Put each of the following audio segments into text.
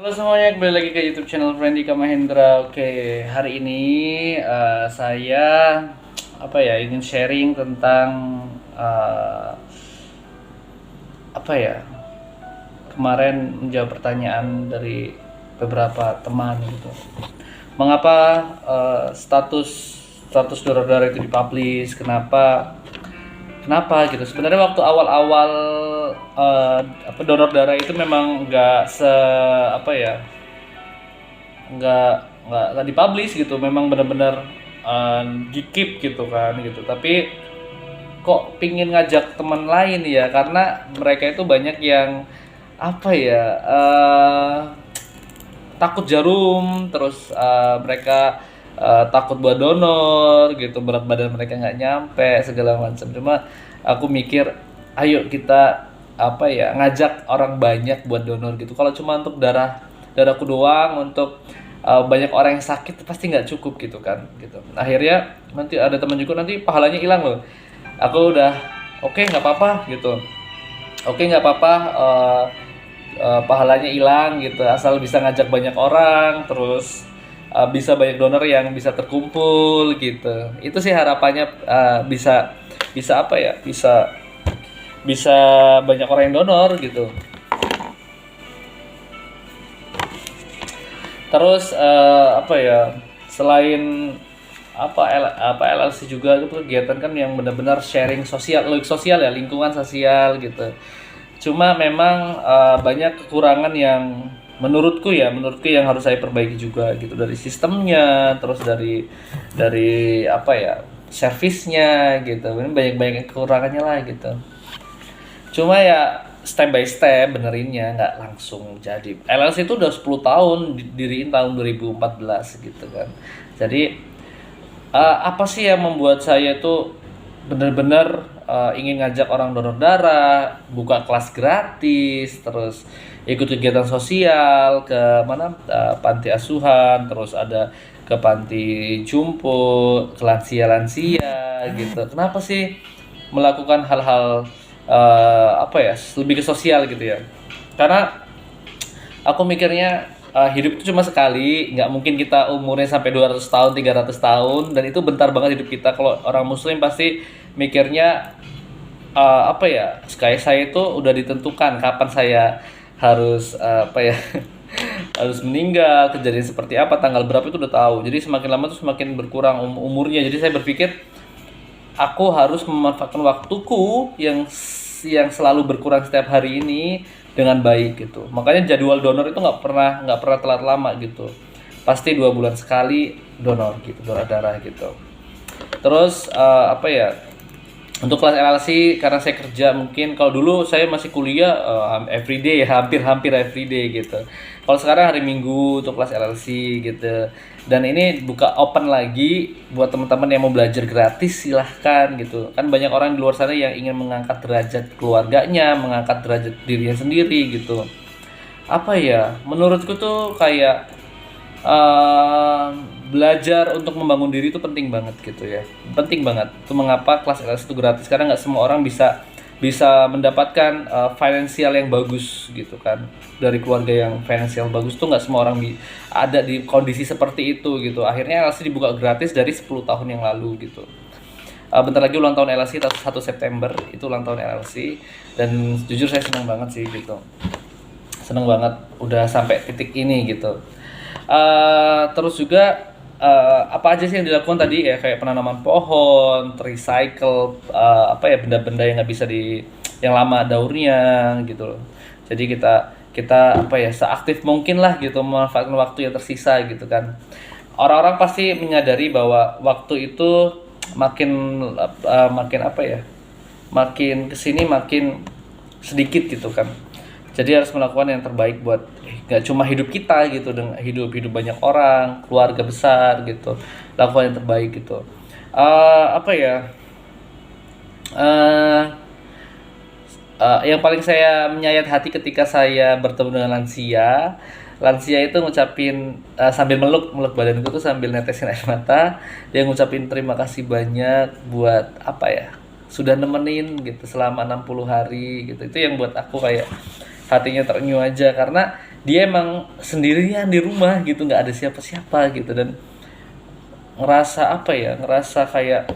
Halo semuanya, kembali lagi ke YouTube channel Friendika Mahendra. Oke, hari ini saya ingin sharing tentang eh, apa ya kemarin menjawab pertanyaan dari beberapa teman gitu. Mengapa status status donor darah itu dipublish? Kenapa gitu? Sebenarnya waktu awal-awal donor darah itu memang nggak se apa ya nggak dipublish gitu, memang benar-benar di keep gitu kan gitu. Tapi kok pingin ngajak teman lain ya, karena mereka itu banyak yang takut jarum, terus mereka takut buat donor gitu, berat badan mereka nggak nyampe segala macam. Cuma aku mikir, ayo kita ngajak orang banyak buat donor gitu. Kalau cuma untuk darahku doang, untuk banyak orang yang sakit pasti nggak cukup gitu kan gitu. Akhirnya nanti ada teman juga, nanti pahalanya hilang loh. Aku udah oke, nggak apa-apa gitu. Oke, nggak apa-apa, pahalanya hilang gitu, asal bisa ngajak banyak orang, terus bisa banyak donor yang bisa terkumpul gitu. Itu sih harapannya, bisa bisa apa ya bisa bisa banyak orang yang donor gitu. Terus selain LLC juga itu kegiatan kan yang benar-benar sharing sosial ya, lingkungan sosial gitu. Cuma memang banyak kekurangan yang menurutku yang harus saya perbaiki juga gitu, dari sistemnya, terus dari servisnya gitu. Ini banyak kekurangannya lah gitu. Cuma ya step by step benerinnya, nggak langsung jadi. LLC itu udah 10 tahun didiriin tahun 2014 gitu kan. Jadi apa sih yang membuat saya tuh benar-benar ingin ngajak orang donor darah, buka kelas gratis, terus ikut kegiatan sosial ke mana, panti asuhan, terus ada ke panti jumbo, ke lansia-lansia gitu. Kenapa sih melakukan hal-hal lebih ke sosial gitu ya? Karena aku mikirnya hidup itu cuma sekali, nggak mungkin kita umurnya sampai 200 tahun, 300 tahun, dan itu bentar banget hidup kita. Kalau orang muslim pasti mikirnya kayak saya itu udah ditentukan kapan saya harus harus meninggal, kejadian seperti apa, tanggal berapa itu udah tahu. Jadi semakin lama tuh semakin berkurang umurnya. Jadi saya berpikir aku harus memanfaatkan waktuku yang selalu berkurang setiap hari ini dengan baik gitu. Makanya jadwal donor itu nggak pernah telat lama gitu. Pasti 2 bulan sekali donor gitu, donor darah gitu. Terus untuk kelas LLC, karena saya kerja, mungkin kalau dulu saya masih kuliah everyday ya, hampir everyday gitu. Kalau sekarang hari Minggu untuk kelas LLC gitu. Dan ini buka open lagi buat teman-teman yang mau belajar gratis, silahkan gitu. Kan banyak orang di luar sana yang ingin mengangkat derajat keluarganya, mengangkat derajat dirinya sendiri gitu. Menurutku tuh kayak eh, belajar untuk membangun diri itu penting banget gitu ya, penting banget. Itu mengapa kelas LS itu gratis, karena nggak semua orang bisa bisa mendapatkan finansial yang bagus gitu kan, dari keluarga yang finansial bagus tuh nggak semua orang ada di kondisi seperti itu gitu. Akhirnya LC dibuka gratis dari 10 tahun yang lalu gitu. Bentar lagi ulang tahun LLC, 1 September itu ulang tahun LLC, dan jujur saya senang banget sih gitu, seneng banget udah sampai titik ini gitu. Terus juga apa aja sih yang dilakukan tadi ya, kayak penanaman pohon, recycle benda-benda yang nggak bisa yang lama daurnya gitu loh. Jadi kita kita seaktif mungkin lah gitu, memanfaatkan waktu yang tersisa gitu kan. Orang-orang pasti menyadari bahwa waktu itu makin makin makin kesini makin sedikit gitu kan. Jadi harus melakukan yang terbaik buat nggak cuma hidup kita gitu, dengan hidup banyak orang, keluarga besar gitu. Lakukan yang terbaik gitu. Eh, apa ya? eh yang paling saya menyayat hati ketika saya bertemu dengan lansia. Lansia itu ngucapin, sambil meluk badanku tuh, sambil netesin air mata, dia ngucapin terima kasih banyak buat sudah nemenin gitu selama 60 hari gitu. Itu yang buat aku kayak hatinya terenyuh aja, karena dia emang sendirian di rumah gitu, nggak ada siapa-siapa gitu, dan ngerasa apa ya, ngerasa kayak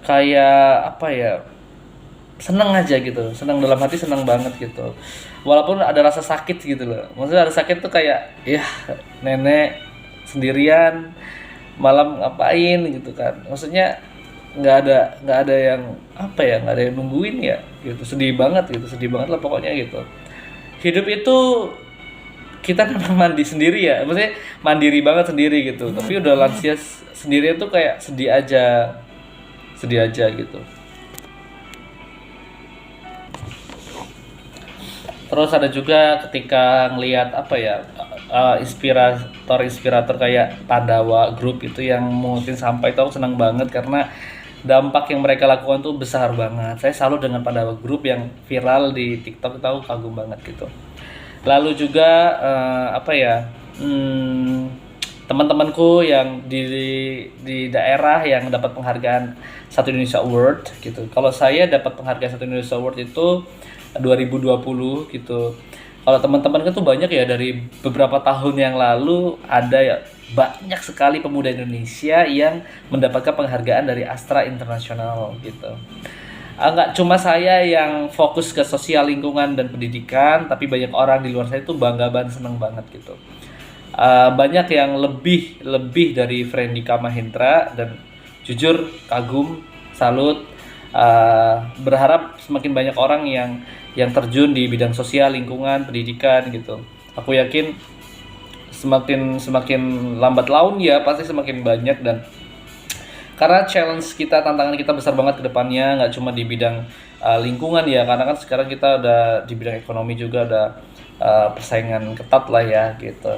kayak apa ya, seneng aja gitu, senang dalam hati, senang banget gitu, walaupun ada rasa sakit gitu loh. Maksudnya ada sakit tuh kayak ya, nenek sendirian malam ngapain gitu kan, maksudnya nggak ada yang apa ya, nggak ada yang nungguin ya gitu, sedih banget gitu, sedih banget lah pokoknya gitu. Hidup itu kita memang mandi sendiri ya, maksudnya mandiri banget sendiri gitu, tapi udah lansia sendiri itu kayak sedih aja, sedih aja gitu. Terus ada juga ketika ngelihat apa ya, inspirator kayak Pandawa Group itu yang mungkin sampai, itu aku senang banget karena dampak yang mereka lakukan tuh besar banget. Saya salut dengan Pandawa Group yang viral di TikTok, itu aku kagum banget gitu. Lalu juga apa ya, teman-temanku yang di daerah yang dapat penghargaan Satu Indonesia Award gitu. Kalau saya dapat penghargaan Satu Indonesia Award itu 2020 gitu. Kalau teman-teman kan tuh banyak ya, dari beberapa tahun yang lalu ada ya, banyak sekali pemuda Indonesia yang mendapatkan penghargaan dari Astra Internasional gitu. Nggak cuma saya yang fokus ke sosial lingkungan dan pendidikan, tapi banyak orang di luar saya itu bangga banget, seneng banget gitu. Banyak yang lebih lebih dari Frendika Mahendra, dan jujur kagum, salut. Berharap semakin banyak orang yang terjun di bidang sosial, lingkungan, pendidikan gitu. Aku yakin semakin semakin lambat laun ya pasti semakin banyak, dan karena challenge kita, tantangan kita besar banget ke depannya, nggak cuma di bidang lingkungan ya, karena kan sekarang kita udah di bidang ekonomi juga, ada persaingan ketat lah ya gitu.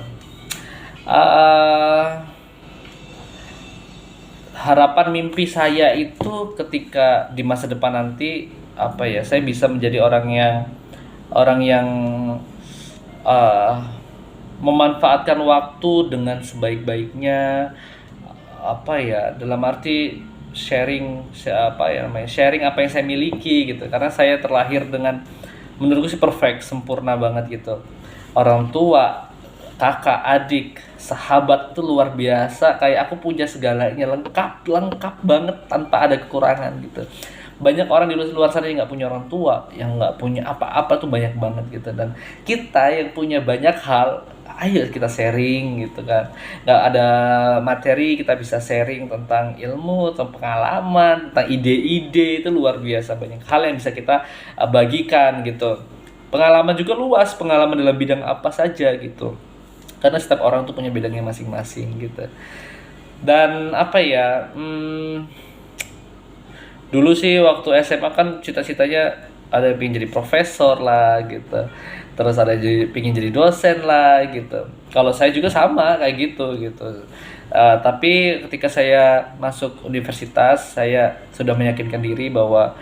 uh, Harapan mimpi saya itu ketika di masa depan nanti apa ya, saya bisa menjadi orang yang uh, memanfaatkan waktu dengan sebaik-baiknya, apa ya, dalam arti apa ya namanya, sharing apa yang saya miliki gitu, karena saya terlahir dengan, menurutku sih perfect, sempurna banget gitu. Orang tua, kakak, adik, sahabat itu luar biasa, kayak aku punya segalanya, lengkap lengkap banget tanpa ada kekurangan gitu. Banyak orang di luar sana yang nggak punya orang tua, yang nggak punya apa-apa tuh banyak banget gitu, dan kita yang punya banyak hal, ayo kita sharing gitu kan. Nggak ada materi, kita bisa sharing tentang ilmu, tentang pengalaman, tentang ide-ide, itu luar biasa banyak hal yang bisa kita bagikan gitu. Pengalaman juga luas, pengalaman dalam bidang apa saja gitu, karena setiap orang tuh punya bidangnya masing-masing gitu. Dan apa ya, dulu sih waktu SMA kan cita-citanya ada yang pengen jadi profesor lah gitu, terus ada yang pengen jadi dosen lah gitu. Kalau saya juga sama kayak gitu. Tapi ketika saya masuk universitas, saya sudah meyakinkan diri bahwa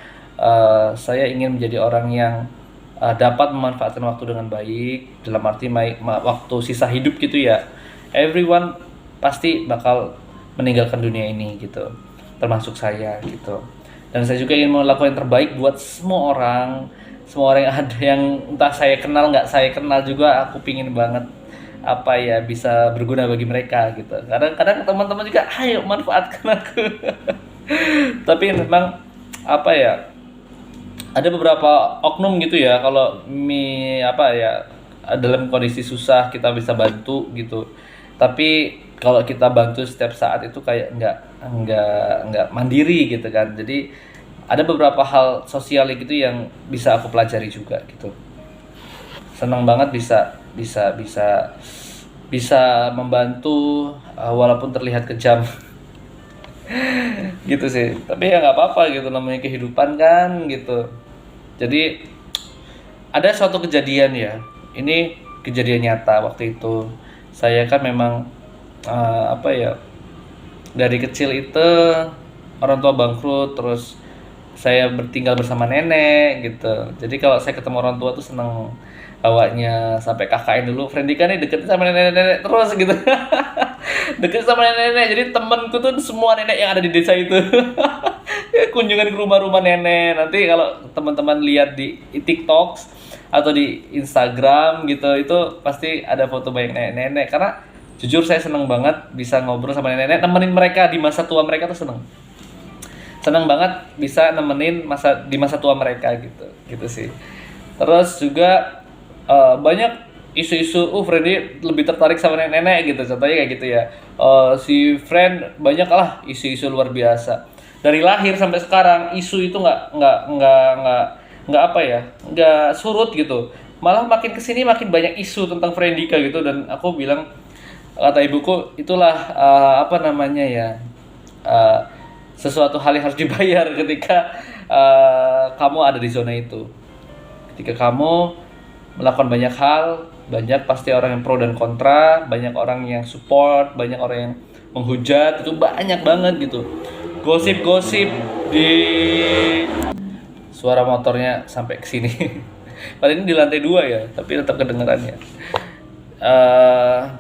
saya ingin menjadi orang yang dapat memanfaatkan waktu dengan baik, dalam arti waktu sisa hidup gitu ya. Everyone pasti bakal meninggalkan dunia ini gitu, termasuk saya gitu. Dan saya juga ingin melakukan yang terbaik buat semua orang yang ada, yang entah saya kenal nggak saya kenal juga, aku pingin banget apa ya, bisa berguna bagi mereka gitu. Kadang-kadang teman-teman juga, ayo manfaatkan aku. Tapi memang apa ya, ada beberapa oknum gitu ya, kalau apa ya, dalam kondisi susah kita bisa bantu gitu, tapi kalau kita bantu setiap saat itu kayak nggak mandiri gitu kan. Jadi ada beberapa hal sosial gitu yang bisa aku pelajari juga gitu. Senang banget bisa membantu, walaupun terlihat kejam. Gitu sih, tapi ya nggak apa-apa gitu, namanya kehidupan kan gitu. Jadi ada suatu kejadian ya, ini kejadian nyata. Waktu itu saya kan memang apa ya, dari kecil itu orang tua bangkrut, terus saya bertinggal bersama nenek gitu. Jadi kalau saya ketemu orang tua tuh seneng bawanya, sampai KKN dulu, Frendika nih deket sama nenek-nenek terus gitu. Deket sama nenek-nenek, jadi temenku tuh semua nenek yang ada di desa itu. kunjungan ke rumah-rumah nenek. Nanti kalau teman-teman lihat di TikTok atau di Instagram gitu, itu pasti ada foto banyak nenek-nenek. Karena jujur saya seneng banget bisa ngobrol sama nenek-nenek, nemenin mereka di masa tua mereka tuh seneng banget bisa nemenin di masa tua mereka gitu sih. Terus juga banyak isu-isu, Freddy lebih tertarik sama nenek-nenek gitu, contohnya kayak gitu ya. Si friend banyak lah isu-isu luar biasa. Dari lahir sampai sekarang isu itu nggak apa ya, nggak surut gitu. Malah makin kesini makin banyak isu tentang Frendika gitu, dan aku bilang, kata ibuku, itulah apa namanya ya, uh, sesuatu hal yang harus dibayar ketika kamu ada di zona itu. Ketika kamu melakukan banyak hal, banyak pasti orang yang pro dan kontra, banyak orang yang support, banyak orang yang menghujat, itu banyak banget gitu. Gosip-gosip di suara motornya sampai ke sini. Padahal ini di lantai 2 ya, tapi tetap kedengarannya.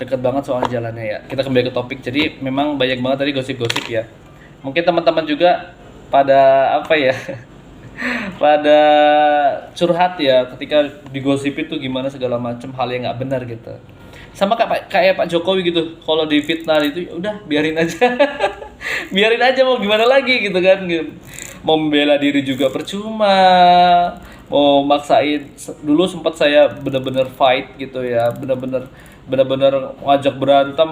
Deket banget soal jalannya ya. Kita kembali ke topik. Jadi memang banyak banget tadi gosip-gosip ya. Mungkin teman-teman juga pada apa ya? Pada curhat ya ketika digosip itu gimana segala macam hal yang nggak benar gitu. Sama kayak Pak Jokowi gitu. Kalau difitnah itu ya udah biarin aja. Biarin aja, mau gimana lagi gitu kan. Mau membela diri juga percuma. Mau maksain, dulu sempat saya benar-benar fight gitu ya, benar-benar ngajak berantem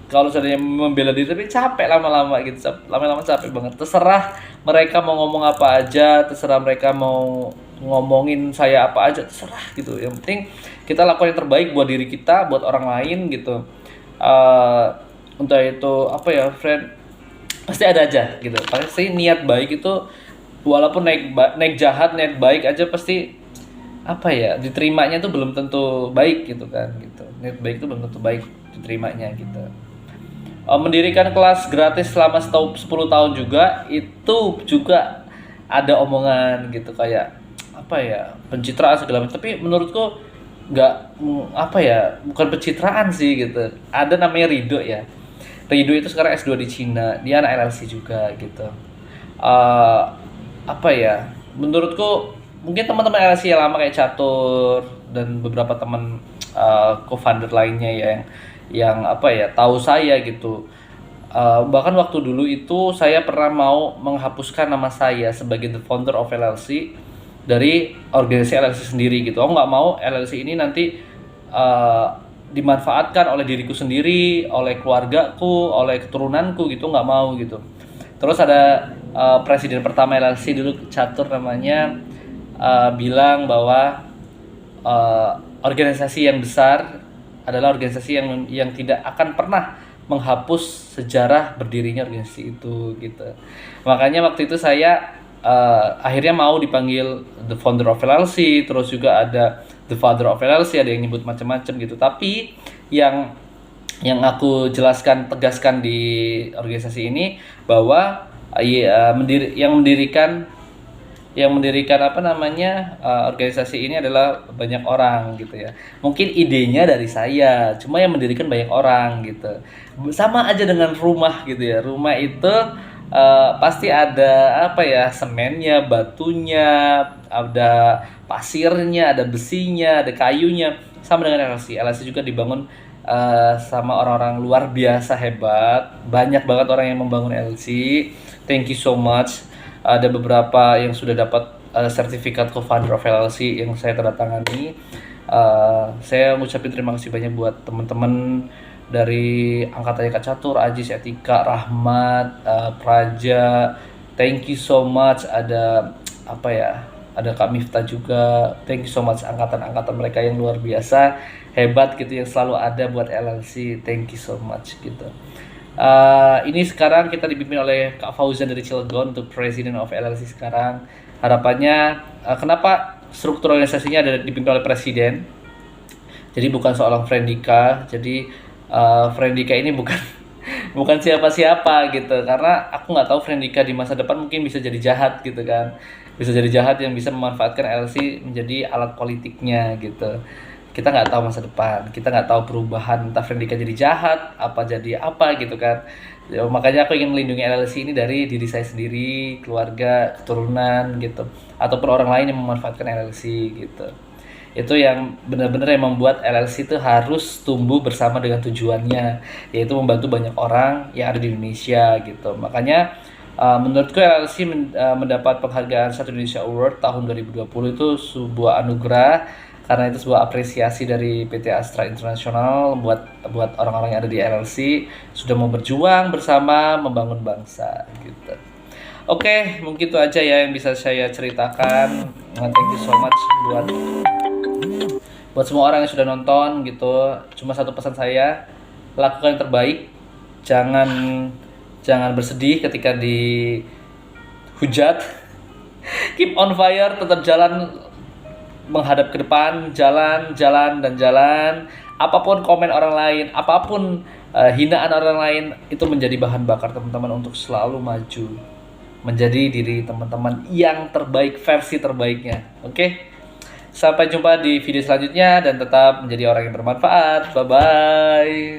kalau seandainya membela diri, tapi capek lama-lama gitu, lama-lama capek banget. Terserah mereka mau ngomong apa aja, terserah mereka mau ngomongin saya apa aja, terserah gitu. Yang penting kita lakukan yang terbaik buat diri kita, buat orang lain gitu. Entah itu apa ya, friend, pasti ada aja gitu. Pasti niat baik itu, walaupun naik jahat, niat baik aja pasti apa ya, diterimanya tuh belum tentu baik gitu kan gitu. Niat baik itu belum tentu baik diterimanya gitu. Mendirikan kelas gratis selama 10 tahun juga, itu juga ada omongan gitu kayak apa ya, pencitraan segala macam. Tapi menurutku nggak apa ya, bukan pencitraan sih gitu. Ada namanya Rido ya. Rido itu sekarang S2 di Cina, dia anak LLC juga gitu. Apa ya, menurutku mungkin teman-teman LLC yang lama kayak Catur dan beberapa teman co-founder lainnya yang apa ya, tahu saya gitu. Bahkan waktu dulu itu saya pernah mau menghapuskan nama saya sebagai the founder of LLC dari organisasi LLC sendiri gitu. Aku nggak mau LLC ini nanti dimanfaatkan oleh diriku sendiri, oleh keluargaku, oleh keturunanku gitu, nggak mau gitu. Terus ada presiden pertama LLC dulu, Catur namanya, bilang bahwa organisasi yang besar adalah organisasi yang tidak akan pernah menghapus sejarah berdirinya organisasi itu gitu. Makanya waktu itu saya akhirnya mau dipanggil the founder of LLC, terus juga ada the father of LLC, ada yang nyebut macam-macam gitu. Tapi yang aku tegaskan di organisasi ini bahwa yang mendirikan apa namanya, organisasi ini adalah banyak orang gitu ya. Mungkin idenya dari saya, cuma yang mendirikan banyak orang gitu. Sama aja dengan rumah gitu ya. Rumah itu pasti ada apa ya, semennya, batunya, ada pasirnya, ada besinya, ada kayunya. Sama dengan LLC. LLC juga dibangun sama orang-orang luar biasa hebat. Banyak banget orang yang membangun LLC. Thank you so much. Ada beberapa yang sudah dapat sertifikat co-founder of LLC yang saya tanda tangani. Saya ngucapin terima kasih banyak buat teman-teman dari angkatannya Kak Catur, Ajis, Etika, Rahmat, Praja. Thank you so much. Ada apa ya? Ada Kak Miftah juga. Thank you so much, angkatan-angkatan mereka yang luar biasa, hebat gitu, yang selalu ada buat LLC. Thank you so much gitu. Ini sekarang kita dipimpin oleh Kak Fauzan dari Cilegon untuk President of LLC sekarang. Harapannya, kenapa struktur organisasinya ada dipimpin oleh Presiden? Jadi bukan seorang Frendika. Jadi Frendika ini bukan siapa-siapa gitu. Karena aku nggak tahu Frendika di masa depan mungkin bisa jadi jahat gitu kan. Bisa jadi jahat yang bisa memanfaatkan LLC menjadi alat politiknya gitu. kita nggak tahu masa depan, kita nggak tahu perubahan, entah Frendika jadi jahat, apa jadi apa gitu kan. Ya, makanya aku ingin melindungi LLC ini dari diri saya sendiri, keluarga, keturunan gitu, ataupun orang lain yang memanfaatkan LLC gitu. Itu yang benar-benar yang membuat LLC itu harus tumbuh bersama dengan tujuannya, yaitu membantu banyak orang yang ada di Indonesia gitu. Makanya menurutku LLC mendapat penghargaan Satu Indonesia Award tahun 2020 itu sebuah anugerah, karena itu sebuah apresiasi dari PT Astra Internasional buat buat orang-orang yang ada di LLC sudah mau berjuang bersama membangun bangsa gitu. Oke, mungkin itu aja ya yang bisa saya ceritakan. Thank you so much buat semua orang yang sudah nonton gitu. Cuma satu pesan saya, lakukan yang terbaik. Jangan jangan bersedih ketika dihujat. Keep on fire, tetap jalan menghadap ke depan, jalan dan jalan. Apapun komen orang lain, apapun hinaan orang lain, itu menjadi bahan bakar teman-teman untuk selalu maju, menjadi diri teman-teman yang terbaik, versi terbaiknya. Oke? Sampai jumpa di video selanjutnya dan tetap menjadi orang yang bermanfaat. Bye bye.